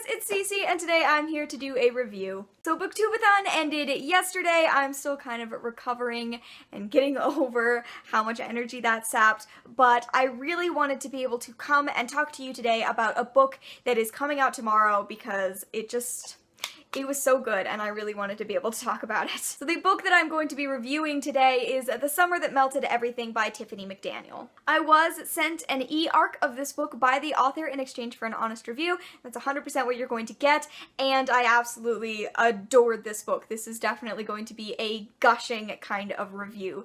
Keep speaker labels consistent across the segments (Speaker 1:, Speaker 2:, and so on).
Speaker 1: it's Cece, and today I'm here to do a review. So Booktubeathon ended yesterday. I'm still kind of recovering and getting over how much energy that sapped, but I really wanted to be able to come and talk to you today about a book that is coming out tomorrow because it was so good and I really wanted to be able to talk about it. So the book that I'm going to be reviewing today is The Summer That Melted Everything by Tiffany McDaniel. I was sent an e-arc of this book by the author in exchange for an honest review. That's 100% what you're going to get, and I absolutely adored this book. This is definitely going to be a gushing kind of review.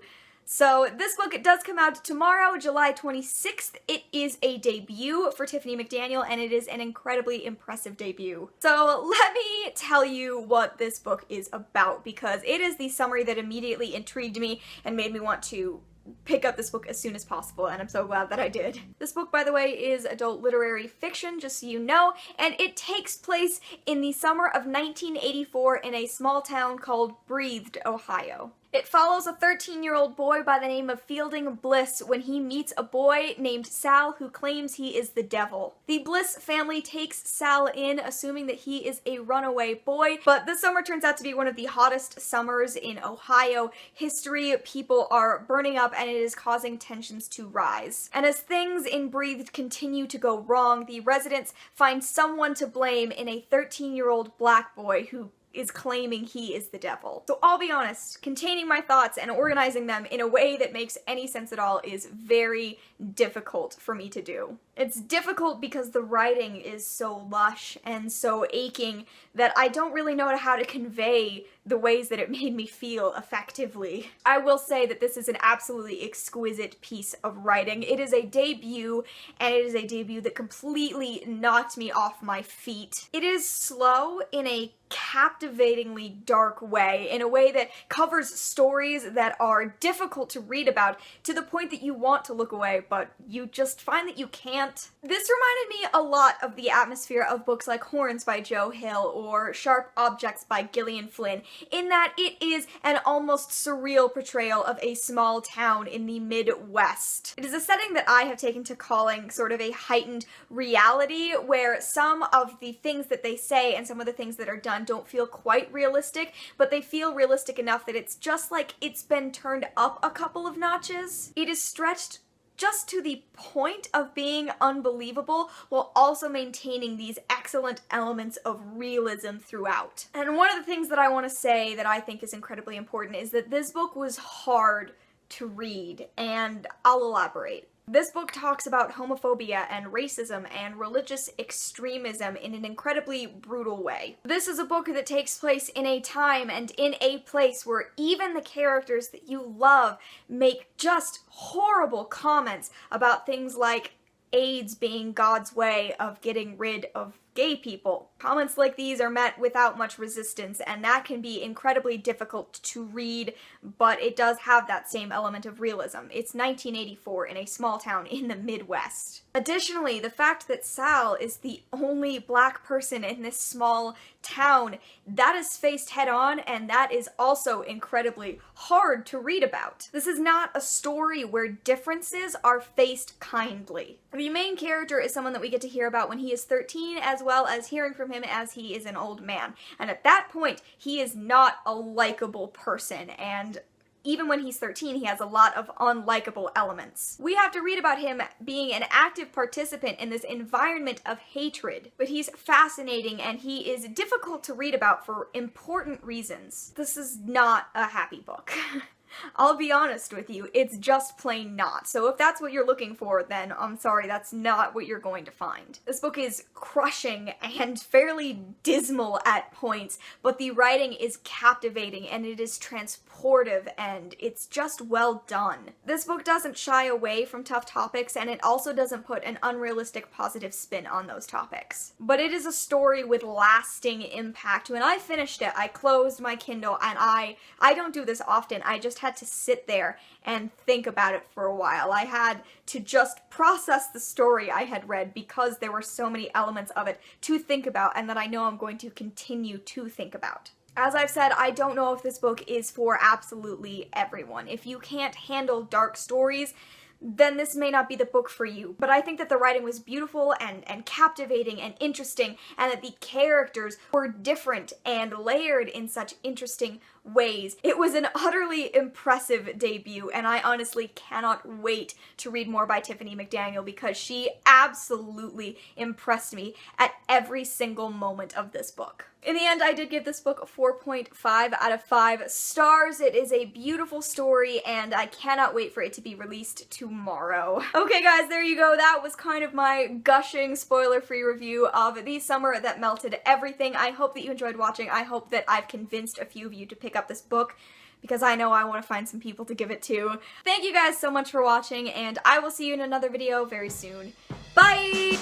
Speaker 1: So this book does come out tomorrow, July 26th. It is a debut for Tiffany McDaniel, and it is an incredibly impressive debut. So let me tell you what this book is about, because it is the summary that immediately intrigued me and made me want to pick up this book as soon as possible, and I'm so glad that I did. This book, by the way, is adult literary fiction, just so you know, and it takes place in the summer of 1984 in a small town called Breathed, Ohio. It follows a 13-year-old boy by the name of Fielding Bliss when he meets a boy named Sal who claims he is the devil. The Bliss family takes Sal in, assuming that he is a runaway boy, but this summer turns out to be one of the hottest summers in Ohio history. People are burning up and it is causing tensions to rise. And as things in Breathed continue to go wrong, the residents find someone to blame in a 13-year-old black boy who is claiming he is the devil. So I'll be honest, containing my thoughts and organizing them in a way that makes any sense at all is very difficult for me to do. It's difficult because the writing is so lush and so aching that I don't really know how to convey the ways that it made me feel effectively. I will say that this is an absolutely exquisite piece of writing. It is a debut, and it is a debut that completely knocked me off my feet. It is slow in a captivatingly dark way, in a way that covers stories that are difficult to read about to the point that you want to look away, but you just find that you can't. This reminded me a lot of the atmosphere of books like Horns by Joe Hill or Sharp Objects by Gillian Flynn, in that it is an almost surreal portrayal of a small town in the Midwest. It is a setting that I have taken to calling sort of a heightened reality, where some of the things that they say and some of the things that are done don't feel quite realistic, but they feel realistic enough that it's just like it's been turned up a couple of notches. It is stretched just to the point of being unbelievable while also maintaining these excellent elements of realism throughout. And one of the things that I want to say that I think is incredibly important is that this book was hard to read, and I'll elaborate. This book talks about homophobia and racism and religious extremism in an incredibly brutal way. This is a book that takes place in a time and in a place where even the characters that you love make just horrible comments about things like AIDS being God's way of getting rid of gay people. Comments like these are met without much resistance, and that can be incredibly difficult to read, but it does have that same element of realism. It's 1984 in a small town in the Midwest. Additionally, the fact that Sal is the only black person in this small town, that is faced head-on, and that is also incredibly hard to read about. This is not a story where differences are faced kindly. The main character is someone that we get to hear about when he is 13, as well as hearing from him as he is an old man. And at that point, he is not a likable person, and even when he's 13, he has a lot of unlikable elements. We have to read about him being an active participant in this environment of hatred, but he's fascinating and he is difficult to read about for important reasons. This is not a happy book. I'll be honest with you, it's just plain not. So if that's what you're looking for, then I'm sorry, that's not what you're going to find. This book is crushing and fairly dismal at points, but the writing is captivating and it is transportive and it's just well done. This book doesn't shy away from tough topics, and it also doesn't put an unrealistic positive spin on those topics. But it is a story with lasting impact. When I finished it, I closed my Kindle, and I don't do this often, I just had to sit there and think about it for a while. I had to just process the story I had read because there were so many elements of it to think about and that I know I'm going to continue to think about. As I've said, I don't know if this book is for absolutely everyone. If you can't handle dark stories, then this may not be the book for you. But I think that the writing was beautiful and captivating and interesting, and that the characters were different and layered in such interesting ways. It was an utterly impressive debut, and I honestly cannot wait to read more by Tiffany McDaniel because she absolutely impressed me at every single moment of this book. In the end, I did give this book a 4.5 out of 5 stars. It is a beautiful story, and I cannot wait for it to be released tomorrow. Okay guys, there you go. That was kind of my gushing, spoiler-free review of The Summer That Melted Everything. I hope that you enjoyed watching. I hope that I've convinced a few of you to pick up this book, because I know I want to find some people to give it to. Thank you guys so much for watching, and I will see you in another video very soon. Bye!